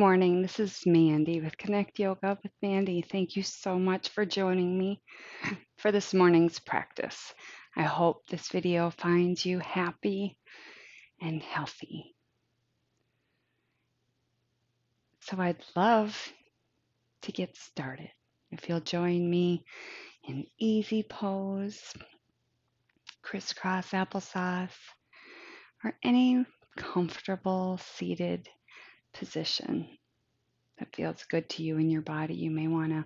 Morning. This is Mandy with Connect Yoga with Mandy. Thank you so much for joining me for this morning's practice. I hope this video finds you happy and healthy. So I'd love to get started. If you'll join me in easy pose, crisscross applesauce, or any comfortable seated position that feels good to you in your body. You may want to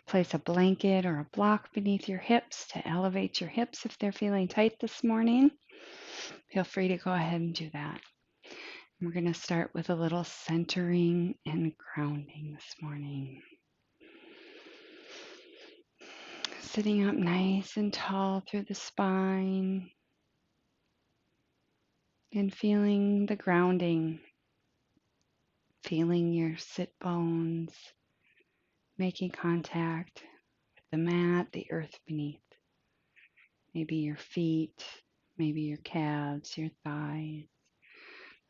place a blanket or a block beneath your hips to elevate your hips if they're feeling tight this morning. Feel free to go ahead and do that. We're going to start with a little centering and grounding this morning. Sitting up nice and tall through the spine and feeling the grounding, feeling your sit bones making contact with the mat, the earth beneath. Maybe your feet, maybe your calves, your thighs,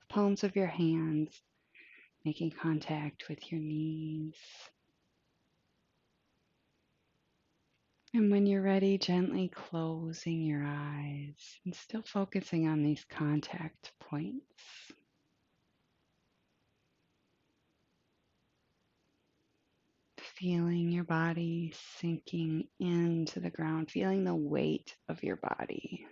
the palms of your hands making contact with your knees. And when you're ready, gently closing your eyes and still focusing on these contact points. Feeling your body sinking into the ground, feeling the weight of your body.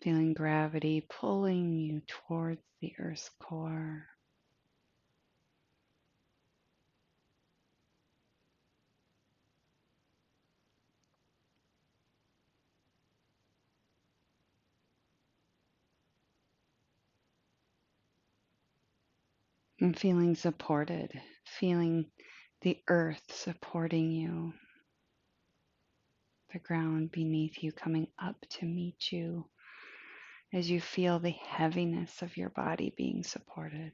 Feeling gravity pulling you towards the earth's core. And feeling supported, feeling the earth supporting you, the ground beneath you coming up to meet you as you feel the heaviness of your body being supported.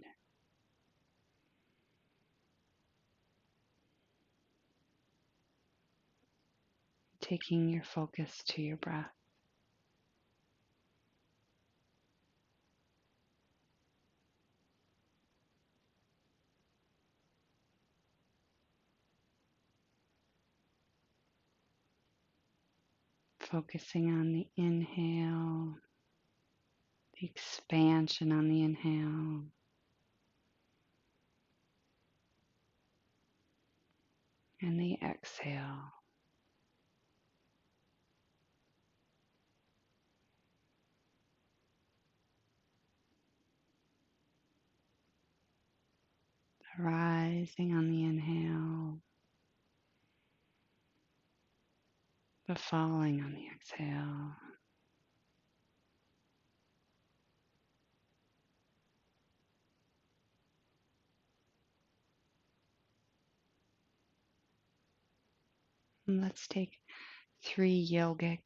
Taking your focus to your breath. Focusing on the inhale, the expansion on the inhale, and the exhale. The rising on the inhale, the falling on the exhale. And let's take 3 yogic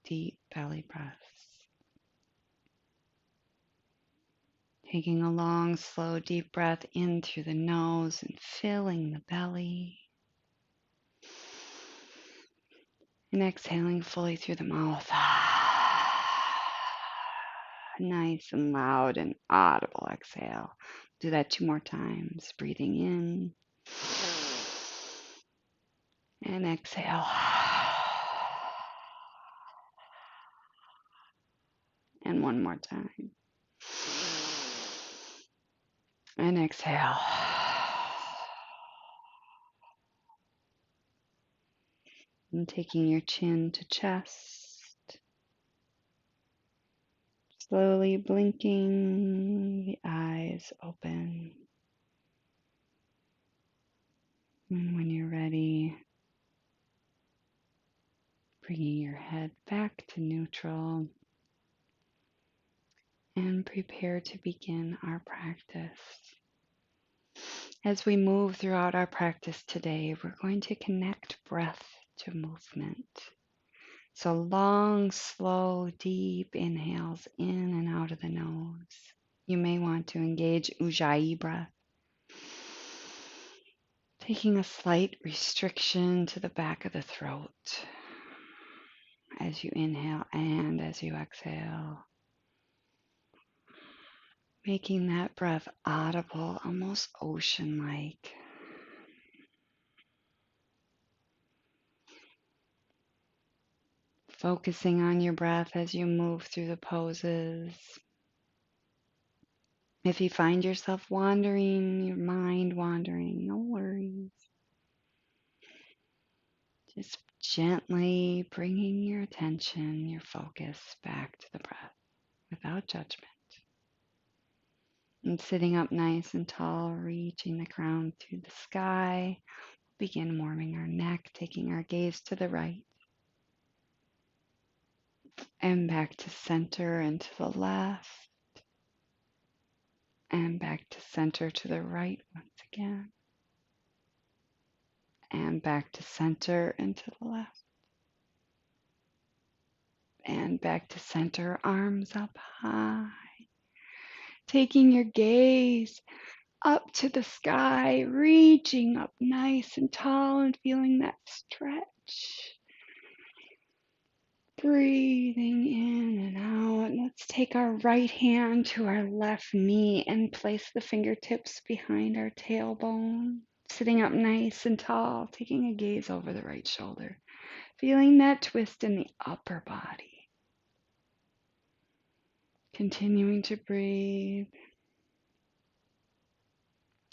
deep belly breaths. Taking a long, slow, deep breath in through the nose and filling the belly. And exhaling fully through the mouth. Nice and loud and audible exhale. Do that 2 more times. Breathing in. And exhale. And 1 more time. And exhale. And taking your chin to chest. Slowly blinking, the eyes open. And when you're ready, bringing your head back to neutral and prepare to begin our practice. As we move throughout our practice today, we're going to connect breath to movement. So long, slow, deep inhales in and out of the nose. You may want to engage Ujjayi breath, taking a slight restriction to the back of the throat as you inhale and as you exhale. making that breath audible, almost ocean-like. Focusing on your breath as you move through the poses. If you find yourself wandering, your mind wandering, no worries. Just gently bringing your attention, your focus back to the breath without judgment. And sitting up nice and tall, reaching the crown to the sky. Begin warming our neck, taking our gaze to the right and back to center and to the left and back to center to the right once again and back to center and to the left and back to center, arms up high, taking your gaze up to the sky, reaching up nice and tall and feeling that stretch. Breathing in and out. Let's take our right hand to our left knee and place the fingertips behind our tailbone. Sitting up nice and tall, taking a gaze over the right shoulder. Feeling that twist in the upper body. Continuing to breathe.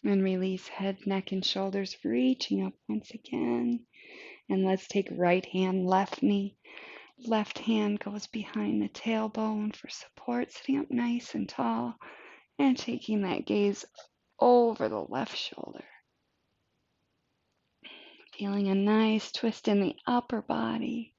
And release head, neck, and shoulders, reaching up once again. And let's take right hand, left knee. Left hand goes behind the tailbone for support, sitting up nice and tall, and taking that gaze over the left shoulder. Feeling a nice twist in the upper body.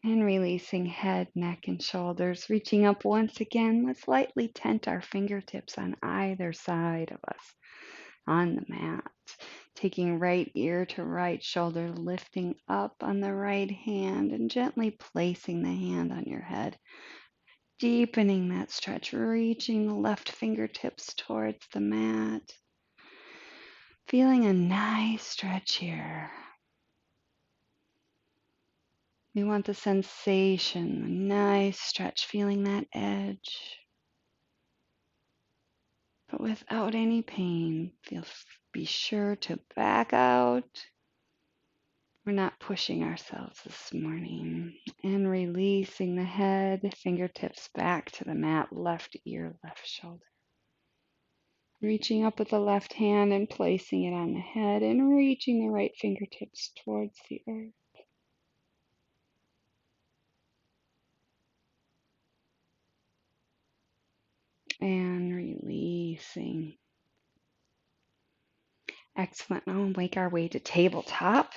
And releasing head, neck, and shoulders. Reaching up once again, let's lightly tent our fingertips on either side of us on the mat. Taking right ear to right shoulder, lifting up on the right hand and gently placing the hand on your head. Deepening that stretch, reaching the left fingertips towards the mat. Feeling a nice stretch here. We want the sensation, a nice stretch, feeling that edge. But without any pain, be sure to back out. We're not pushing ourselves this morning. And releasing the head, fingertips back to the mat, left ear, left shoulder. Reaching up with the left hand and placing it on the head and reaching the right fingertips towards the earth. And releasing. Excellent. Now we'll make our way to tabletop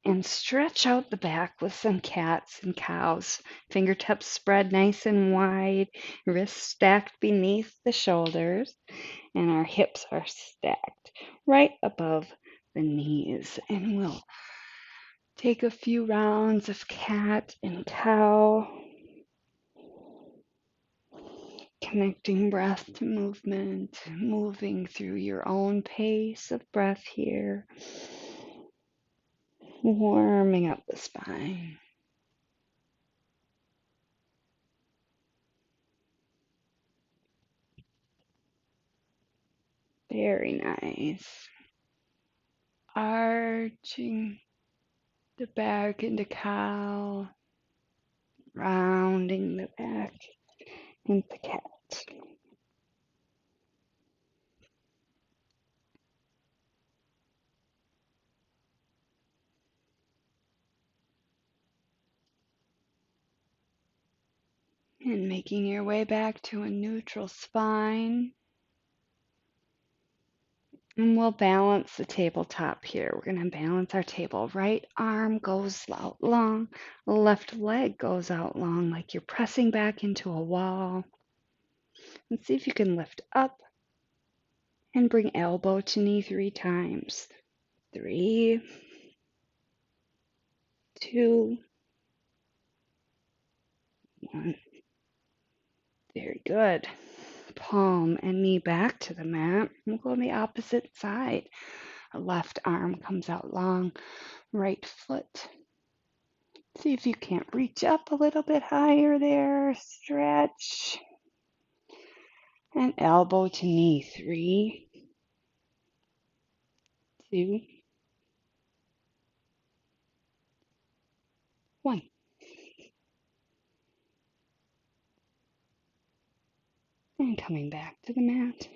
and stretch out the back with some cats and cows. Fingertips spread nice and wide, wrists stacked beneath the shoulders, and our hips are stacked right above the knees. And we'll take a few rounds of cat and cow, connecting breath to movement, moving through your own pace of breath here, warming up the spine. Very nice. Arching the back into cow, rounding the back into cat. And making your way back to a neutral spine. And we'll balance the tabletop here. We're going to balance our table. Right arm goes out long, left leg goes out long, like you're pressing back into a wall. And see if you can lift up and bring elbow to knee 3 times. 3, 2, 1. Very good. Palm and knee back to the mat. We'll go on the opposite side. Left arm comes out long, right foot See if you can't reach up a little bit higher there. Stretch. And elbow to knee. 3, 2, 1. And coming back to the mat.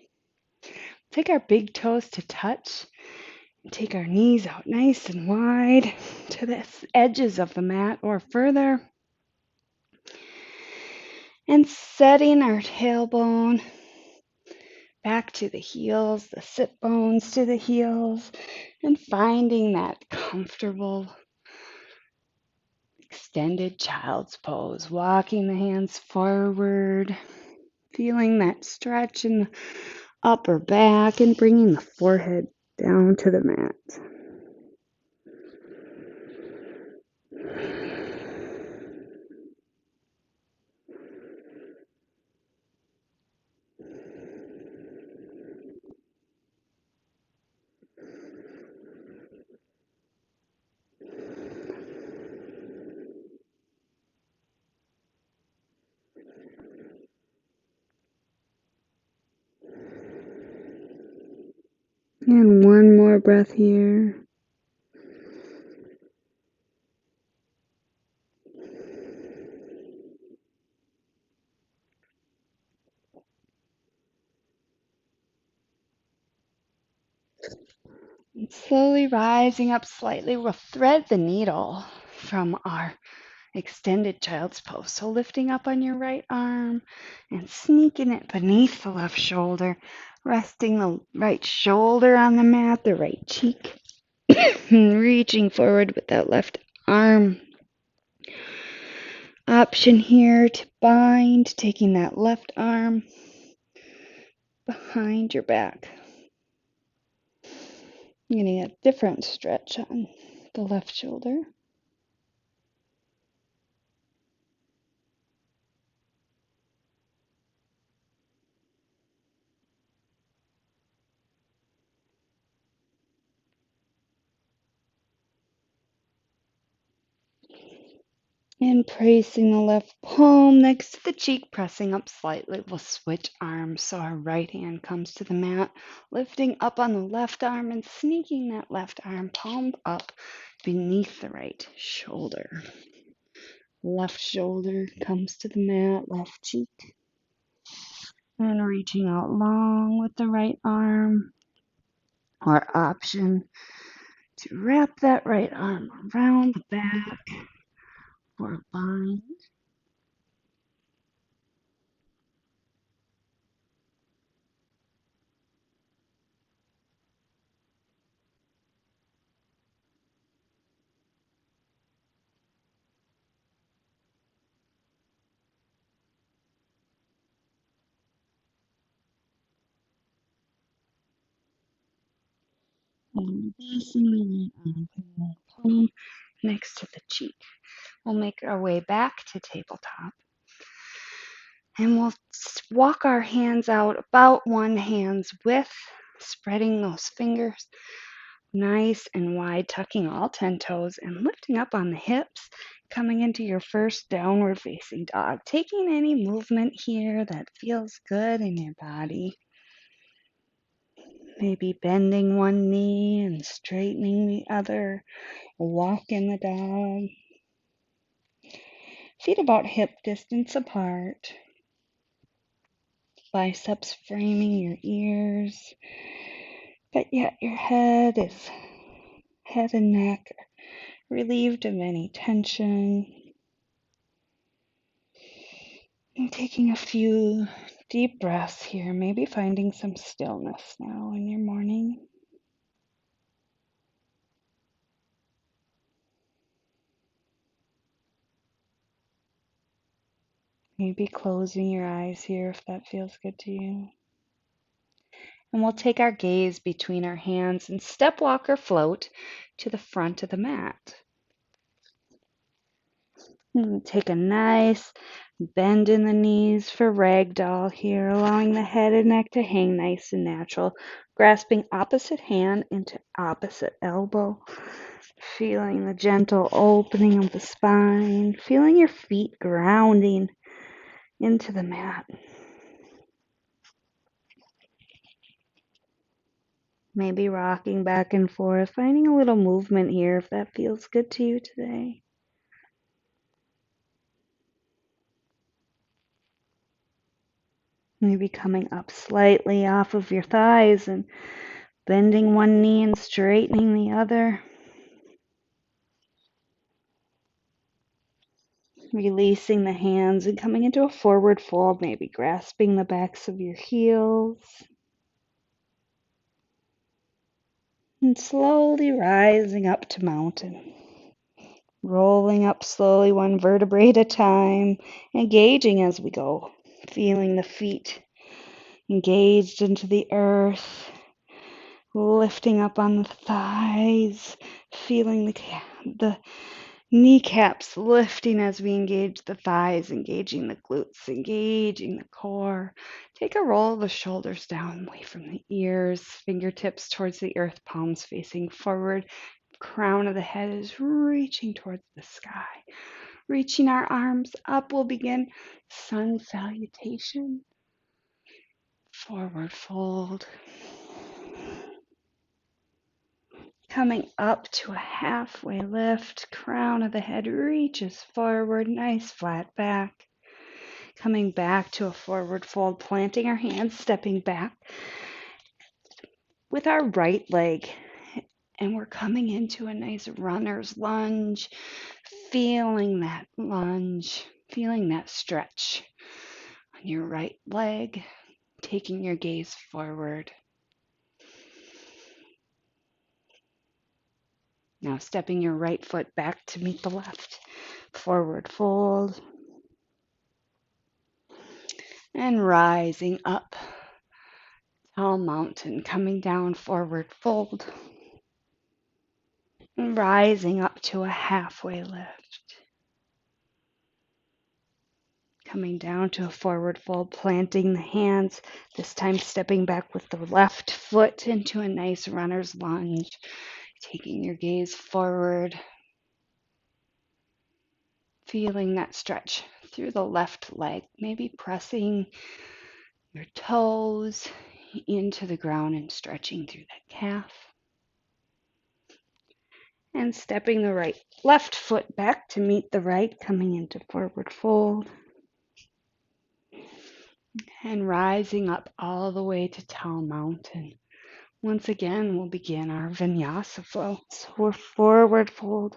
Take our big toes to touch. And take our knees out nice and wide to the edges of the mat or further. And setting our tailbone back to the heels, the sit bones to the heels, and finding that comfortable extended child's pose, walking the hands forward, feeling that stretch in the upper back and bringing the forehead down to the mat. And one more breath here. And slowly rising up slightly, we'll thread the needle from our extended child's pose. So lifting up on your right arm and sneaking it beneath the left shoulder, resting the right shoulder on the mat, the right cheek, and reaching forward with that left arm. Option here to bind, taking that left arm behind your back. Getting a different stretch on the left shoulder. And placing the left palm next to the cheek, pressing up slightly. We'll switch arms so our right hand comes to the mat, lifting up on the left arm and sneaking that left arm palm up beneath the right shoulder. Left shoulder comes to the mat, left cheek. And reaching out long with the right arm. Or option to wrap that right arm around the back for a bind. And passing the right arm palm next to the cheek. We'll make our way back to tabletop. And we'll walk our hands out about one hand's width, spreading those fingers nice and wide, tucking all 10 toes and lifting up on the hips, coming into your first downward facing dog. Taking any movement here that feels good in your body. Maybe bending one knee and straightening the other. Walking the dog. Feet about hip distance apart. Biceps framing your ears. But yet your head and neck relieved of any tension. And taking a few deep breaths here, maybe finding some stillness now in your morning. Maybe closing your eyes here if that feels good to you. And we'll take our gaze between our hands and step, walk, or float to the front of the mat. And take a nice bend in the knees for ragdoll here, allowing the head and neck to hang nice and natural. Grasping opposite hand into opposite elbow. Feeling the gentle opening of the spine, feeling your feet grounding into the mat. Maybe rocking back and forth, finding a little movement here if that feels good to you today. Maybe coming up slightly off of your thighs and bending one knee and straightening the other. Releasing the hands and coming into a forward fold, maybe grasping the backs of your heels. And slowly rising up to mountain. Rolling up slowly, one vertebrae at a time, engaging as we go. Feeling the feet engaged into the earth. Lifting up on the thighs. Feeling the kneecaps lifting as we engage the thighs, engaging the glutes, engaging the core. Take a roll of the shoulders down away from the ears, fingertips towards the earth, palms facing forward. Crown of the head is reaching towards the sky. Reaching our arms up, we'll begin sun salutation. Forward fold. Coming up to a halfway lift, crown of the head reaches forward, nice flat back. Coming back to a forward fold, planting our hands, stepping back with our right leg. And we're coming into a nice runner's lunge, feeling that lunge, feeling that stretch on your right leg, taking your gaze forward. Now stepping your right foot back to meet the left. Forward fold. And rising up. Tall mountain, coming down, forward fold. And rising up to a halfway lift. Coming down to a forward fold, planting the hands. This time stepping back with the left foot into a nice runner's lunge. Taking your gaze forward. Feeling that stretch through the left leg, maybe pressing your toes into the ground and stretching through that calf. And stepping the left foot back to meet the right, coming into forward fold. And rising up all the way to tall mountain. Once again, we'll begin our Vinyasa flow. So we're forward fold,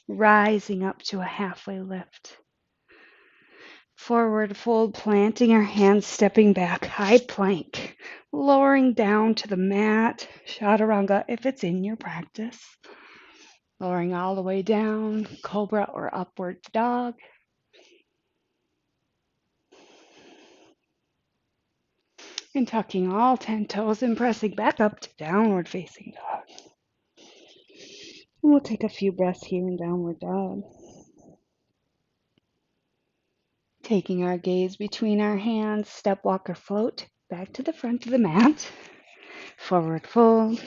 rising up to a halfway lift. Forward fold, planting our hands, stepping back, high plank, lowering down to the mat, chaturanga if it's in your practice. Lowering all the way down, cobra or upward dog. And tucking all 10 toes and pressing back up to downward facing dog. And we'll take a few breaths here in downward dog. Taking our gaze between our hands, step, walk, or float back to the front of the mat. Forward fold.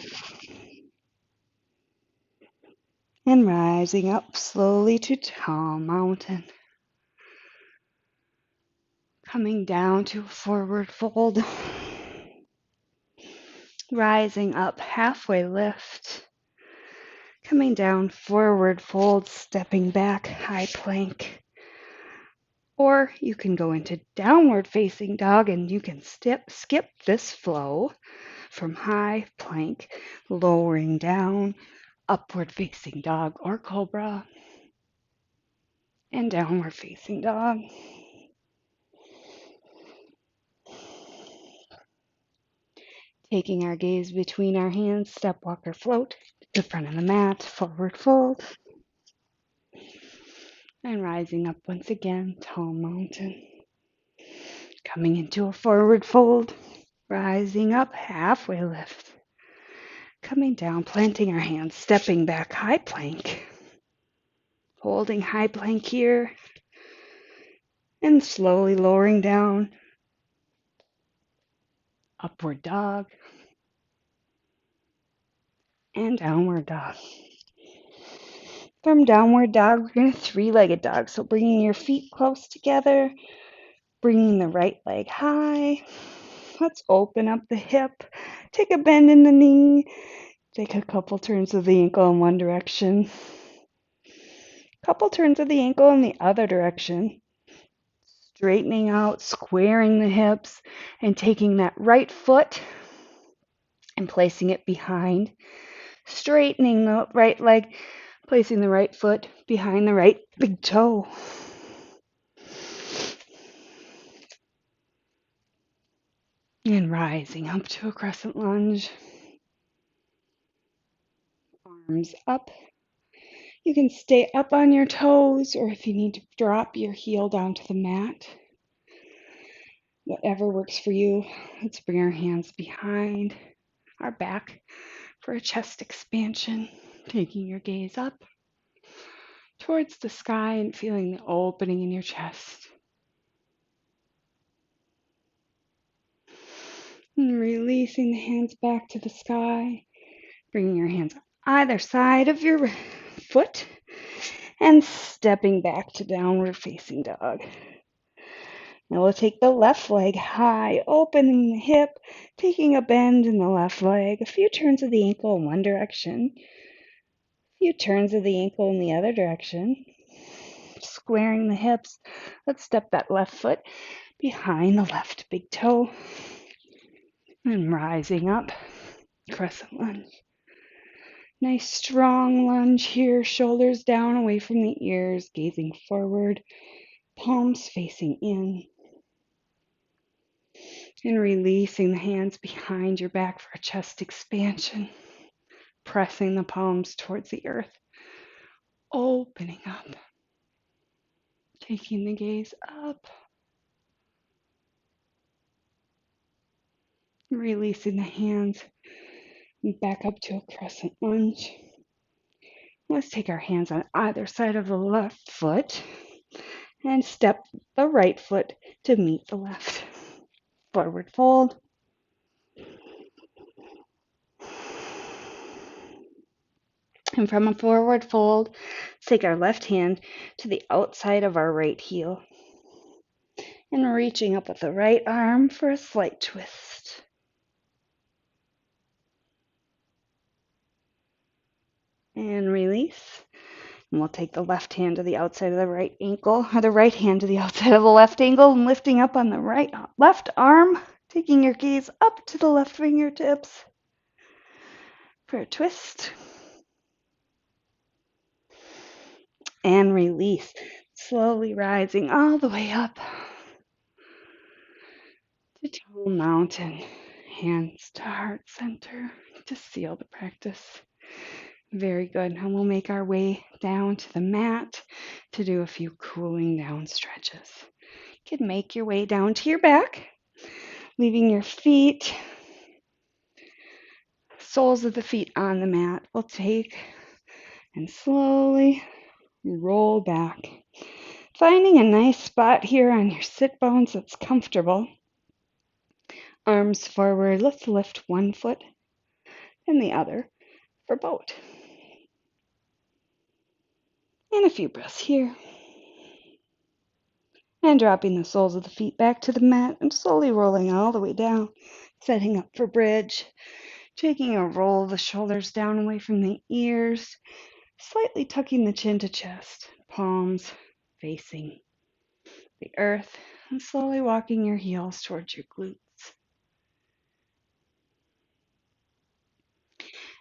And rising up slowly to tall mountain. Coming down to a forward fold. Rising up, halfway lift. Coming down, forward fold, stepping back, high plank. Or you can go into downward facing dog and you can skip this flow from high plank, lowering down, upward facing dog or cobra, and downward facing dog. Taking our gaze between our hands, step, walk, or float to the front of the mat, forward fold. And rising up once again, tall mountain. Coming into a forward fold, rising up, halfway lift. Coming down, planting our hands, stepping back, high plank. Holding high plank here. And slowly lowering down, upward dog. And downward dog. From downward dog, we're going to three-legged dog. So bringing your feet close together, bringing the right leg high. Let's open up the hip. Take a bend in the knee. Take a couple turns of the ankle in one direction. Couple turns of the ankle in the other direction. Straightening out, squaring the hips, and taking that right foot and placing it behind. Straightening the right leg, placing the right foot behind the right big toe. And rising up to a crescent lunge. Arms up. You can stay up on your toes, or if you need to drop your heel down to the mat. Whatever works for you. Let's bring our hands behind our back for a chest expansion. Taking your gaze up towards the sky and feeling the opening in your chest. And releasing the hands back to the sky. Bringing your hands on either side of your foot and stepping back to downward facing dog. Now we'll take the left leg high, opening the hip, taking a bend in the left leg, a few turns of the ankle in one direction, a few turns of the ankle in the other direction, squaring the hips. Let's step that left foot behind the left big toe and rising up, crescent lunge. Nice strong lunge here, shoulders down away from the ears, gazing forward, palms facing in. And releasing the hands behind your back for a chest expansion. Pressing the palms towards the earth. Opening up. Taking the gaze up. Releasing the hands back up to a crescent lunge. Let's take our hands on either side of the left foot and step the right foot to meet the left. Forward fold. And from a forward fold, let's take our left hand to the outside of our right heel. And reaching up with the right arm for a slight twist. And release. And we'll take the left hand to the outside of the right ankle, or the right hand to the outside of the left ankle, and lifting up on the left arm, taking your gaze up to the left fingertips for a twist. And release. Slowly rising all the way up to Toe Mountain. Hands to heart center to seal the practice. Very good. And we'll make our way down to the mat to do a few cooling down stretches. You can make your way down to your back, leaving your feet, soles of the feet on the mat. We'll take and slowly roll back. Finding a nice spot here on your sit bones that's comfortable. Arms forward. Let's lift one foot and the other for boat. And a few breaths here. And dropping the soles of the feet back to the mat and slowly rolling all the way down, setting up for bridge. Taking a roll of the shoulders down away from the ears, slightly tucking the chin to chest, palms facing the earth, and slowly walking your heels towards your glutes.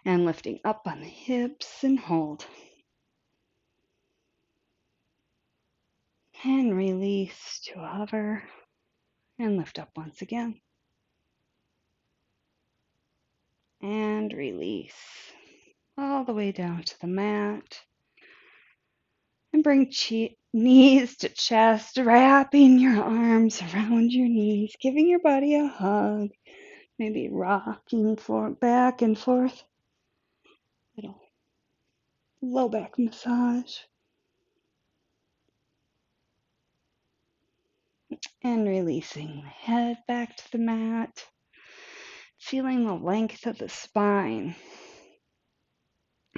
And lifting up on the hips and hold. And release to hover and lift up once again. And release all the way down to the mat. And bring knees to chest, wrapping your arms around your knees, giving your body a hug, maybe rocking back and forth. Little low back massage. And releasing the head back to the mat, feeling the length of the spine.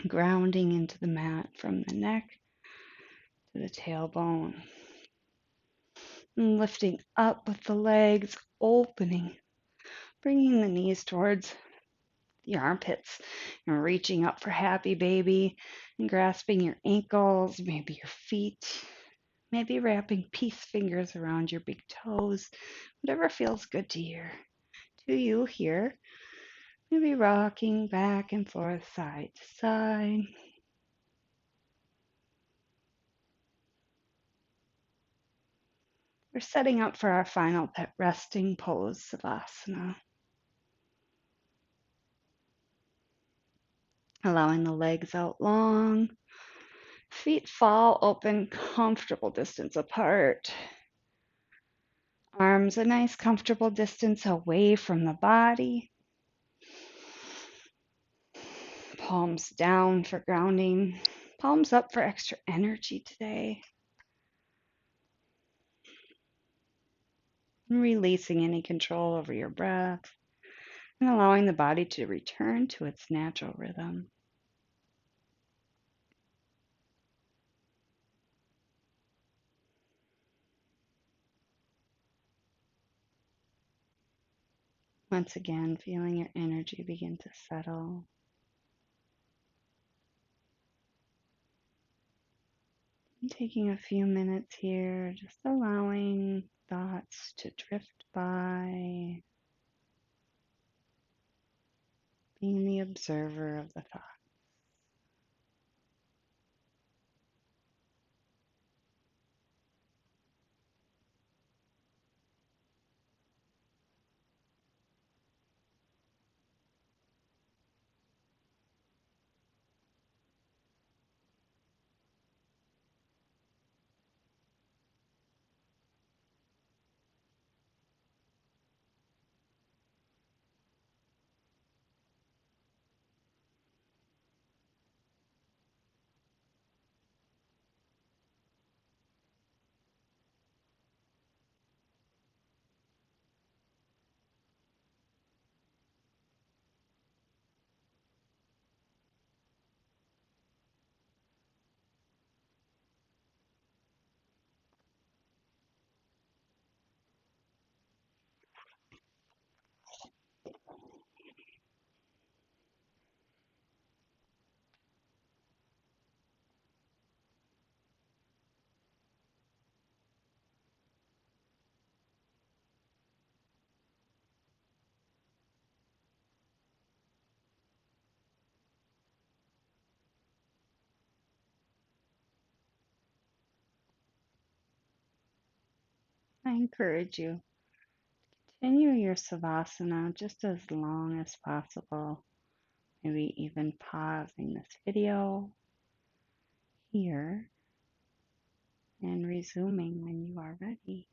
grounding into the mat from the neck to the tailbone. And lifting up with the legs, opening, bringing the knees towards the armpits and reaching up for happy baby and grasping your ankles, maybe your feet, maybe wrapping peace fingers around your big toes, whatever feels good to you here. Maybe rocking back and forth, side to side. We're setting up for our final resting pose, Savasana. Allowing the legs out long, feet fall open, comfortable distance apart. Arms a nice comfortable distance away from the body. Palms down for grounding. Palms up for extra energy today. Releasing any control over your breath and allowing the body to return to its natural rhythm. Once again, feeling your energy begin to settle. And taking a few minutes here, just allowing thoughts to drift by, being the observer of the thought. I encourage you, continue your Savasana just as long as possible. Maybe even pausing this video here and resuming when you are ready.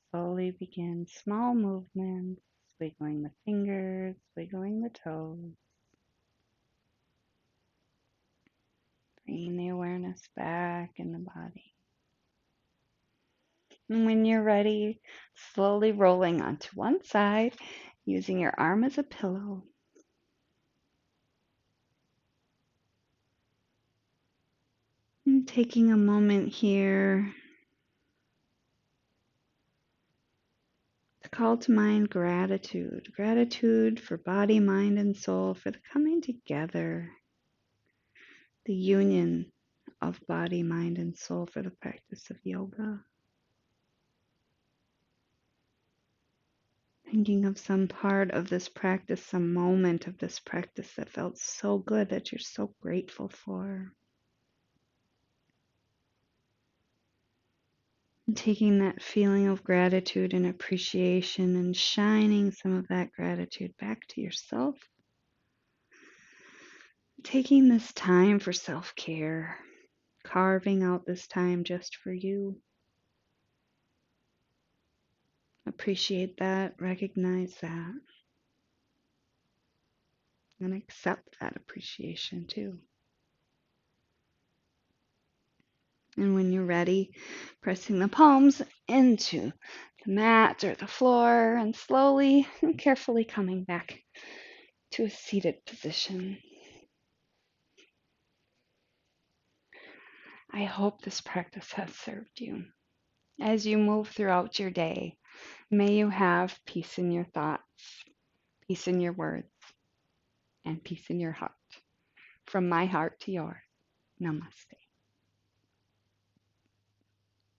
Slowly begin small movements, wiggling the fingers, wiggling the toes, bringing the awareness back in the body. And when you're ready, slowly rolling onto one side, using your arm as a pillow. And taking a moment here to call to mind gratitude. Gratitude for body, mind, and soul, for the coming together, the union of body, mind, and soul for the practice of yoga. Thinking of some part of this practice, some moment of this practice that felt so good that you're so grateful for. And taking that feeling of gratitude and appreciation and shining some of that gratitude back to yourself. Taking this time for self-care, carving out this time just for you. Appreciate that, recognize that, and accept that appreciation too. And when you're ready, pressing the palms into the mat or the floor, and slowly and carefully coming back to a seated position. I hope this practice has served you. As you move throughout your day, may you have peace in your thoughts, peace in your words, and peace in your heart. From my heart to yours, Namaste.